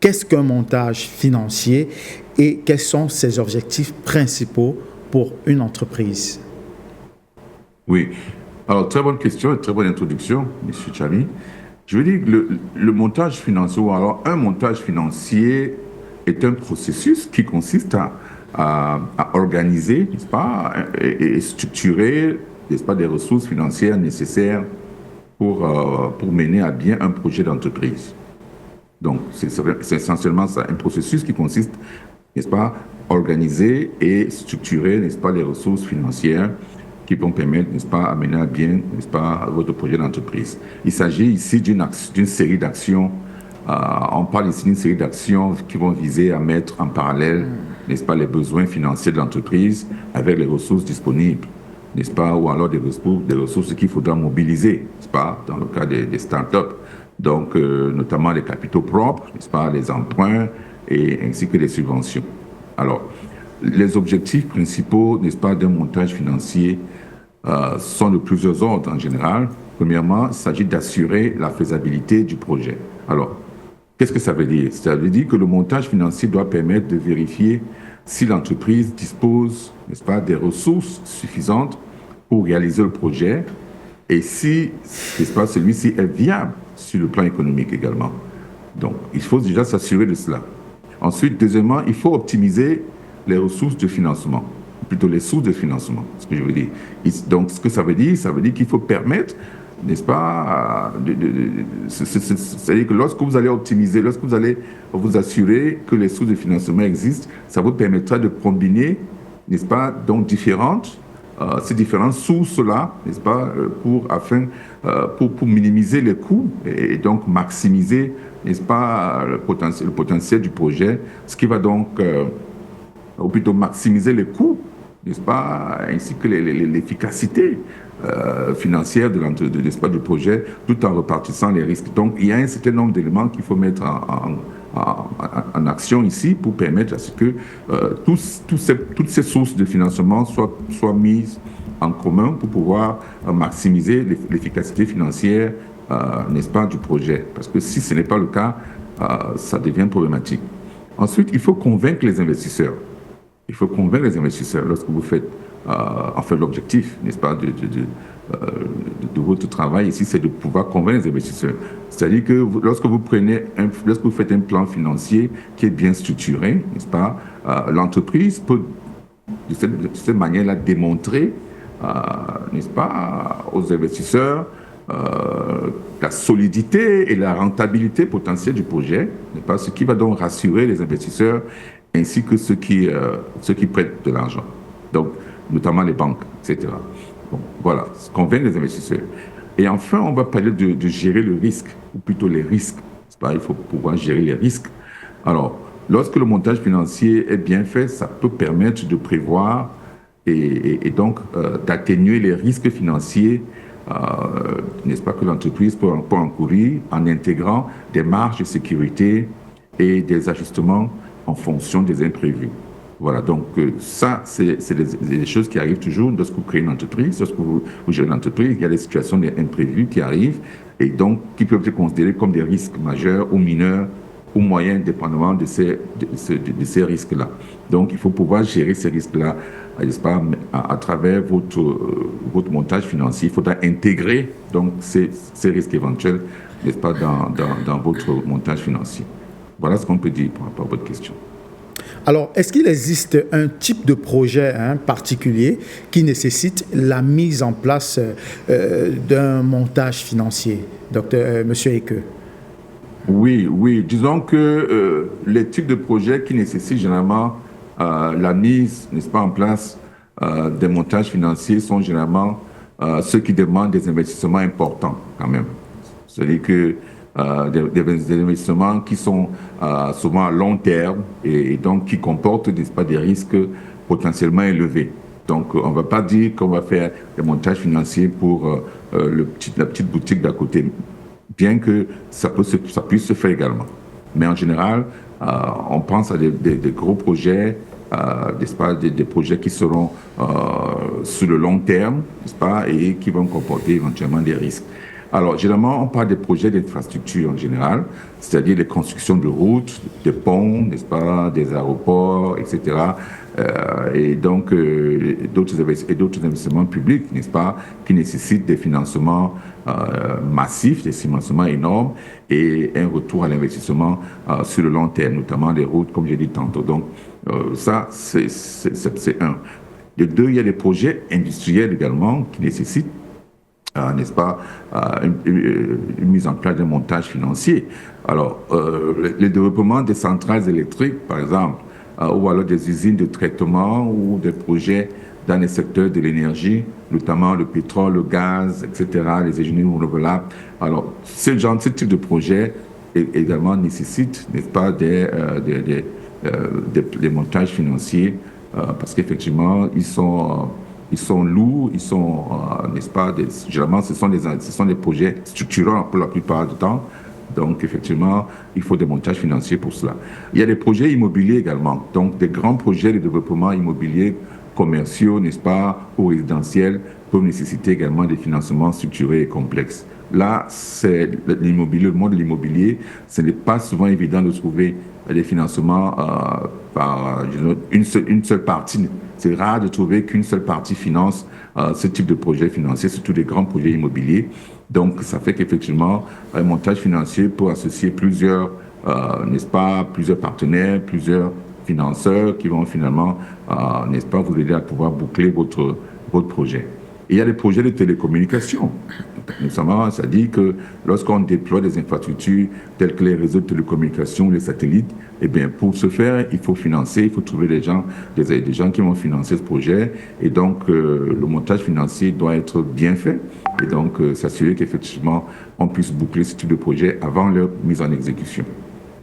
qu'est-ce qu'un montage financier et quels sont ses objectifs principaux pour une entreprise? Oui. Alors, très bonne question et très bonne introduction, M. Chami. Je veux dire que le montage financier, ou alors un montage financier, est un processus qui consiste à organiser, n'est-ce pas, et structurer, n'est-ce pas, des ressources financières nécessaires pour mener à bien un projet d'entreprise. Donc, c'est essentiellement ça, un processus qui consiste, n'est-ce pas, organiser et structurer, n'est-ce pas, les ressources financières qui vont permettre, n'est-ce pas, à mener à bien, n'est-ce pas, votre projet d'entreprise. Il s'agit ici d'une série d'actions. On parle ici d'une série d'actions qui vont viser à mettre en parallèle, n'est-ce pas, les besoins financiers de l'entreprise avec les ressources disponibles, n'est-ce pas, ou alors des ressources qu'il faudra mobiliser, n'est-ce pas, dans le cas des startups. Donc, notamment les capitaux propres, n'est-ce pas, les emprunts et ainsi que les subventions. Alors, les objectifs principaux, n'est-ce pas, d'un montage financier sont de plusieurs ordres en général. Premièrement, il s'agit d'assurer la faisabilité du projet. Alors, qu'est-ce que ça veut dire? Ça veut dire que le montage financier doit permettre de vérifier si l'entreprise dispose, n'est-ce pas, des ressources suffisantes pour réaliser le projet et si, n'est-ce pas, celui-ci est viable sur le plan économique également. Donc, il faut déjà s'assurer de cela. Ensuite, deuxièmement, il faut optimiser les ressources de financement, plutôt les sources de financement, ce que je veux dire. Donc, ce que ça veut dire qu'il faut permettre, n'est-ce pas, c'est-à-dire que lorsque vous allez optimiser, lorsque vous allez vous assurer que les sources de financement existent, ça vous permettra de combiner, n'est-ce pas, donc ces différentes sources-là, n'est-ce pas, pour minimiser les coûts et donc maximiser, n'est-ce pas, le potentiel du projet, ce qui va donc, ou plutôt maximiser les coûts, n'est-ce pas, ainsi que l'efficacité financière n'est-ce pas, du projet, tout en repartissant les risques. Donc, il y a un certain nombre d'éléments qu'il faut mettre en action ici pour permettre à ce que toutes ces sources de financement soient mises en commun pour pouvoir maximiser l'efficacité financière, n'est-ce pas, du projet. Parce que si ce n'est pas le cas, ça devient problématique. Ensuite, il faut convaincre les investisseurs. Il faut convaincre les investisseurs lorsque vous faites, l'objectif, n'est-ce pas, de votre travail ici, c'est de pouvoir convaincre les investisseurs. C'est-à-dire que lorsque vous faites un plan financier qui est bien structuré, n'est-ce pas, l'entreprise peut de cette manière-là démontrer, n'est-ce pas, aux investisseurs la solidité et la rentabilité potentielle du projet, n'est-ce pas, ce qui va donc rassurer les investisseurs ainsi que ceux qui prêtent de l'argent, donc notamment les banques, etc. Bon, voilà, convaincre les investisseurs. Et enfin, on va parler de gérer le risque, ou plutôt les risques. C'est pas, il faut pouvoir gérer les risques. Alors, lorsque le montage financier est bien fait, ça peut permettre de prévoir et donc d'atténuer les risques financiers, n'est-ce pas, que l'entreprise peut encourir en intégrant des marges de sécurité et des ajustements en fonction des imprévus. Voilà, donc ça, c'est des choses qui arrivent toujours lorsque vous créez une entreprise, lorsque vous gérez une entreprise, il y a des situations imprévues qui arrivent et donc qui peuvent être considérées comme des risques majeurs ou mineurs ou moyens, dépendamment de ces risques-là. Donc, il faut pouvoir gérer ces risques-là, n'est-ce pas, à travers votre montage financier. Il faudra intégrer donc ces risques éventuels, n'est-ce pas, dans votre montage financier. Voilà ce qu'on peut dire par rapport à votre question. Alors, est-ce qu'il existe un type de projet particulier qui nécessite la mise en place d'un montage financier, Monsieur Eke? Oui. Disons que les types de projets qui nécessitent généralement la mise, n'est-ce pas, en place des montages financiers sont généralement ceux qui demandent des investissements importants quand même. C'est-à-dire que des investissements qui sont souvent à long terme et donc qui comportent, n'est-ce pas, des risques potentiellement élevés. Donc, on ne va pas dire qu'on va faire des montages financiers pour la petite boutique d'à côté, bien que ça puisse se faire également. Mais en général, on pense à des gros projets, n'est-ce pas, des projets qui seront sur le long terme, n'est-ce pas, et qui vont comporter éventuellement des risques. Alors, généralement, on parle des projets d'infrastructure en général, c'est-à-dire les constructions de routes, des ponts, n'est-ce pas, des aéroports, etc. Et donc, d'autres investissements publics, n'est-ce pas, qui nécessitent des financements massifs, des financements énormes et un retour à l'investissement sur le long terme, notamment les routes, comme j'ai dit tantôt. Donc, ça, c'est un. De deux, il y a des projets industriels également qui nécessitent n'est-ce pas, une mise en place d'un montage financier. Alors, le développement des centrales électriques, par exemple, ou alors des usines de traitement ou des projets dans les secteurs de l'énergie, notamment le pétrole, le gaz, etc., les énergies renouvelables. Alors, ce type de projet également nécessite, n'est-ce pas, des montages financiers, parce qu'effectivement, ils sont lourds, ils sont, n'est-ce pas, généralement, ce sont des projets structurants pour la plupart du temps. Donc, effectivement, il faut des montages financiers pour cela. Il y a des projets immobiliers également, donc des grands projets de développement immobilier commerciaux, n'est-ce pas, ou résidentiels, peuvent nécessiter également des financements structurés et complexes. Là, c'est l'immobilier, le monde de l'immobilier, ce n'est pas souvent évident de trouver des financements par une seule partie. C'est rare de trouver qu'une seule partie finance ce type de projet financier, surtout des grands projets immobiliers. Donc, ça fait qu'effectivement, un montage financier peut associer plusieurs, n'est-ce pas, plusieurs partenaires, plusieurs financeurs qui vont finalement, n'est-ce pas, vous aider à pouvoir boucler votre projet. Et il y a des projets de télécommunication. Notamment, ça dit que lorsqu'on déploie des infrastructures telles que les réseaux de télécommunications, les satellites, eh bien, pour ce faire, il faut financer, il faut trouver des gens qui vont financer ce projet. Et donc, le montage financier doit être bien fait. Et donc, s'assurer qu'effectivement, on puisse boucler ce type de projet avant leur mise en exécution.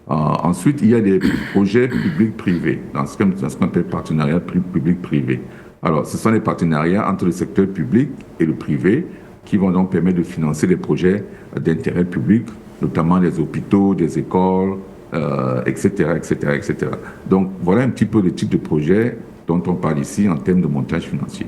Ensuite, il y a des projets publics-privés, dans ce qu'on appelle partenariat public-privé. Alors, ce sont des partenariats entre le secteur public et le privé qui vont donc permettre de financer des projets d'intérêt public, notamment des hôpitaux, des écoles, etc., etc., etc. Donc, voilà un petit peu le type de projet dont on parle ici en termes de montage financier.